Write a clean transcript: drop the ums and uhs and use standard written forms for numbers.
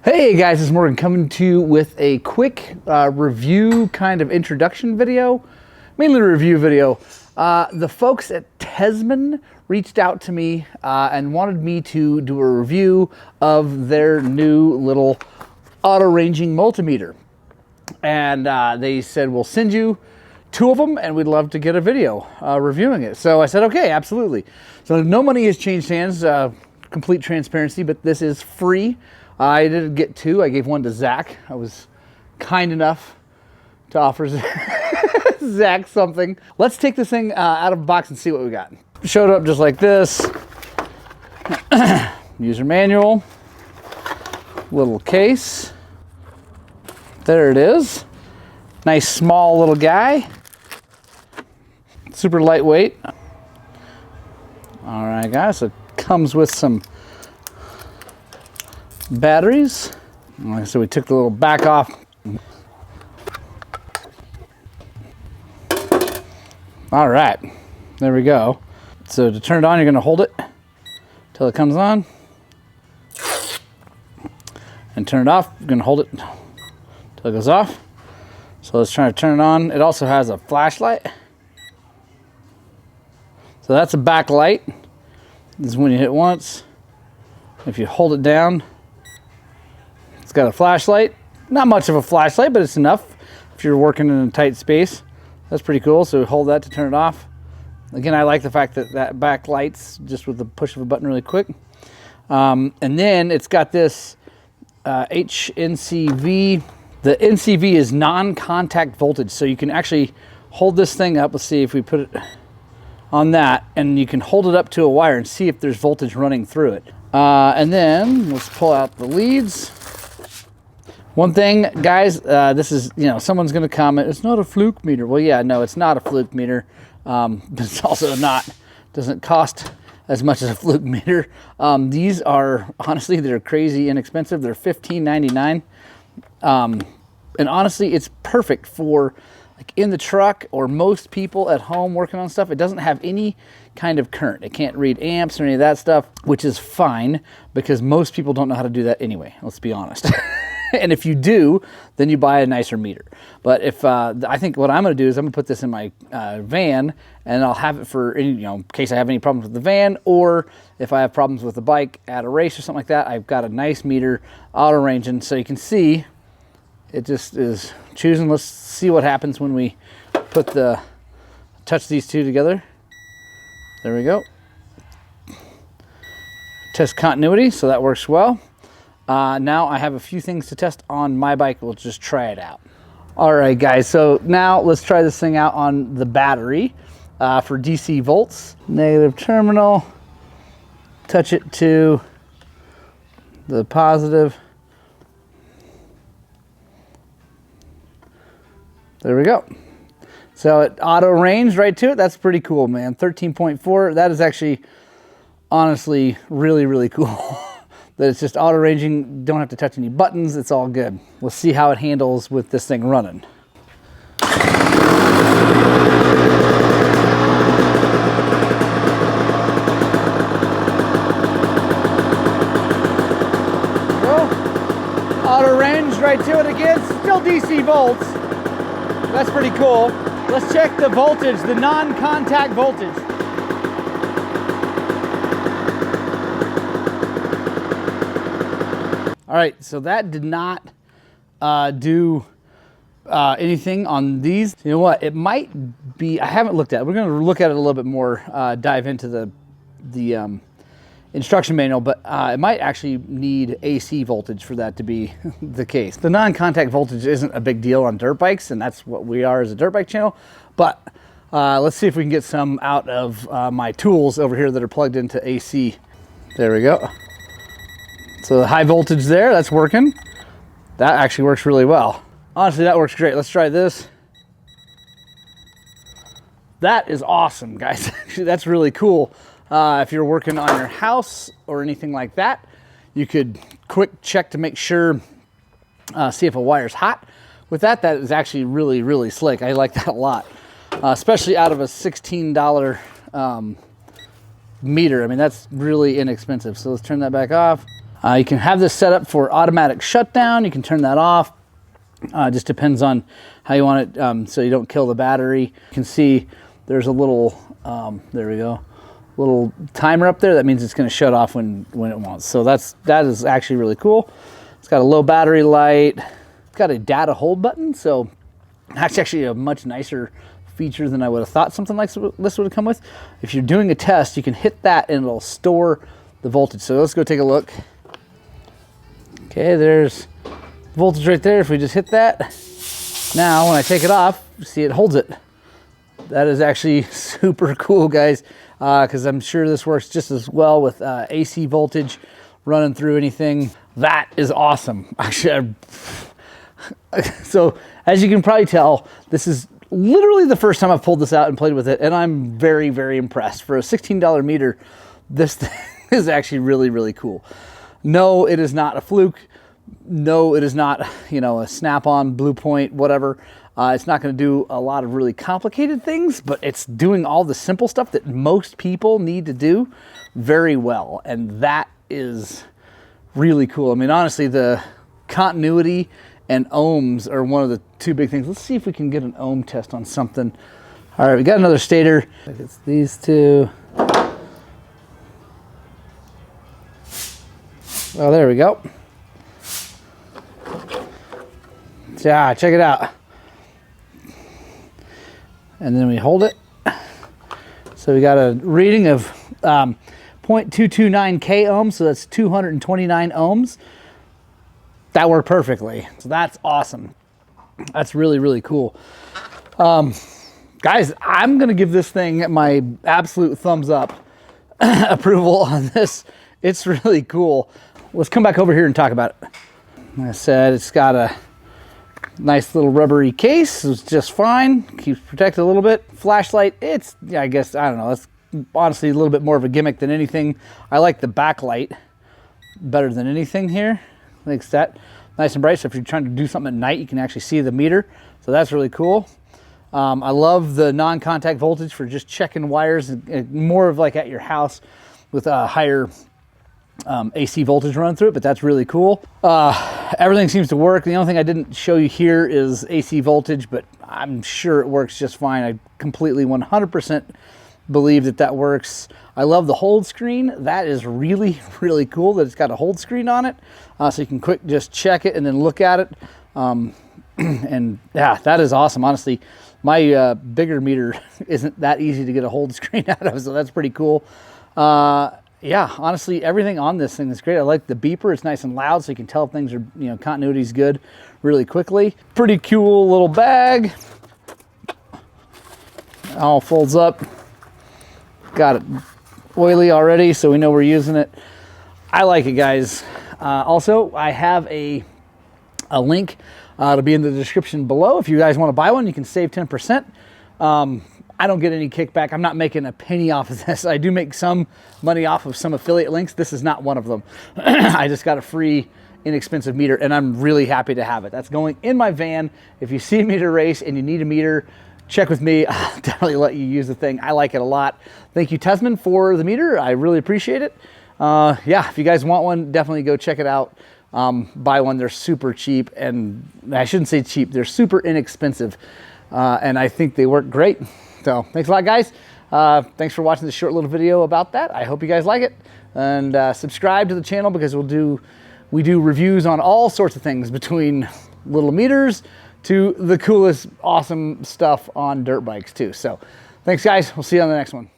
Hey guys, it's Morgan coming to you with a quick review kind of introduction video, mainly a review video. The folks at Tesmen reached out to me and wanted me to do a review of their new little auto-ranging multimeter. And they said, we'll send you 2 of them and we'd love to get a video reviewing it. So I said, okay, absolutely. So no money has changed hands, complete transparency, but this is free. I didn't get 2. I gave 1 to Zach. I was kind enough to offer Zach something. Let's take this thing out of the box and see what we got. Showed up just like this. User manual. Little case. There it is. Nice small little guy. Super lightweight. All right, guys. So it comes with some batteries. So we took the little back off. All right, there we go. So to turn it on, you're gonna hold it till it comes on. And turn it off, you're gonna hold it till it goes off. So let's try to turn it on. It also has a flashlight. So that's a backlight. This is when you hit once. If you hold it down, it's got a flashlight. Not much of a flashlight, but it's enough if you're working in a tight space. That's pretty cool. So hold that to turn it off. Again, I like the fact that that backlights just with the push of a button really quick. And then it's got this HNCV. The NCV is non-contact voltage. So you can actually hold this thing up. Let's see if we put it on that. And you can hold it up to a wire and see if there's voltage running through it. And then let's pull out the leads. One thing, guys, this is, someone's going to comment, it's not a fluke meter. Well, yeah, no, it's not a fluke meter. But it's also doesn't cost as much as a fluke meter. These are, honestly, they're crazy inexpensive. They're $15.99. And honestly, it's perfect for like in the truck or most people at home working on stuff. It doesn't have any kind of current. It can't read amps or any of that stuff, which is fine because most people don't know how to do that anyway. Let's be honest. And if you do, then you buy a nicer meter. But if I think what I'm going to do is I'm going to put this in my van, and I'll have it for any, in case I have any problems with the van, or if I have problems with the bike at a race or something like that. I've got a nice meter auto ranging, so you can see it just is choosing. Let's see what happens when we touch these 2 together. There we go. Test continuity, so that works well. Now I have a few things to test on my bike. We'll just try it out. All right, guys, so now let's try this thing out on the battery for DC volts. Negative terminal, touch it to the positive. There we go. So it auto ranged right to it. That's pretty cool, man. 13.4, that is actually honestly really, really cool. That it's just auto ranging, don't have to touch any buttons, it's all good. We'll see how it handles with this thing running. Auto range right to it again, still DC volts. That's pretty cool. Let's check the voltage, the non-contact voltage. All right, so that did not do anything on these. You know what? It might be. I haven't looked at it. We're going to look at it a little bit more, dive into the instruction manual, but it might actually need AC voltage for that to be the case. The non-contact voltage isn't a big deal on dirt bikes, and that's what we are as a dirt bike channel. But let's see if we can get some out of my tools over here that are plugged into AC. There we go. So the high voltage there, that's working. That actually works really well. Honestly, that works great. Let's try this. That is awesome, guys. Actually, that's really cool. If you're working on your house or anything like that, you could quick check to make sure, see if a wire's hot. With that, that is actually really, really slick. I like that a lot, especially out of a $16 meter. I mean, that's really inexpensive. So let's turn that back off. You can have this set up for automatic shutdown. You can turn that off. Just depends on how you want it, so you don't kill the battery. You can see there's a little, there we go, little timer up there. That means it's going to shut off when it wants. So that is actually really cool. It's got a low battery light. It's got a data hold button. So that's actually a much nicer feature than I would have thought something like this would have come with. If you're doing a test, you can hit that and it'll store the voltage. So let's go take a look. Okay, there's voltage right there. If we just hit that, now when I take it off, see, it holds it. That is actually super cool, guys, because I'm sure this works just as well with AC voltage running through anything. That is awesome. Actually, so as you can probably tell, this is literally the first time I've pulled this out and played with it, and I'm very, very impressed. For a $16 meter, this thing is actually really, really cool. No, it is not a fluke. No, it is not, you know, a snap-on, Blue Point, whatever. It's not going to do a lot of really complicated things, but it's doing all the simple stuff that most people need to do very well, and that is really cool. I mean, honestly, the continuity and ohms are one of the two big things. Let's see if we can get an ohm test on something. All right, we got another stator. It's these two. Oh, there we go. Yeah, check it out. And then we hold it. So we got a reading of 0.229 k ohms, so that's 229 ohms. That worked perfectly. So that's awesome. That's really, really cool. Guys, I'm going to give this thing my absolute thumbs up approval on this. It's really cool. Let's come back over here and talk about it. Like I said, it's got a nice little rubbery case. It's just fine. Keeps protected a little bit. Flashlight, it's, yeah, I guess, I don't know. It's honestly a little bit more of a gimmick than anything. I like the backlight better than anything here. I think it's that nice and bright. So if you're trying to do something at night, you can actually see the meter. So that's really cool. I love the non-contact voltage for just checking wires, more of like at your house with a higher AC voltage running through it, but that's really cool. Everything seems to work. The only thing I didn't show you here is AC voltage, but I'm sure it works just fine. I completely 100% believe that that works. I love the hold screen. That is really, really cool that it's got a hold screen on it. So you can quick just check it and then look at it. And yeah, that is awesome. Honestly, my bigger meter isn't that easy to get a hold screen out of, so that's pretty cool. Yeah, honestly, everything on this thing is great. I like the beeper. It's nice and loud, so you can tell if things are, you know, continuity is good really quickly. Pretty cool little bag. All folds up. Got it oily already, so we know we're using it. I like it, guys. Also, I have a link. It'll be in the description below. If you guys want to buy one, you can save 10%. I don't get any kickback. I'm not making a penny off of this. I do make some money off of some affiliate links. This is not one of them. I just got a free, inexpensive meter, and I'm really happy to have it. That's going in my van. If you see me to race and you need a meter, check with me. I'll definitely let you use the thing. I like it a lot. Thank you, Tesmen, for the meter. I really appreciate it. Yeah, if you guys want one, definitely go check it out. Buy one. They're super cheap, and I shouldn't say cheap. They're super inexpensive, and I think they work great. So thanks a lot, guys. Thanks for watching this short little video about that. I hope you guys like it, and subscribe to the channel because we do reviews on all sorts of things, between little meters to the coolest, awesome stuff on dirt bikes too. So thanks, guys. We'll see you on the next one.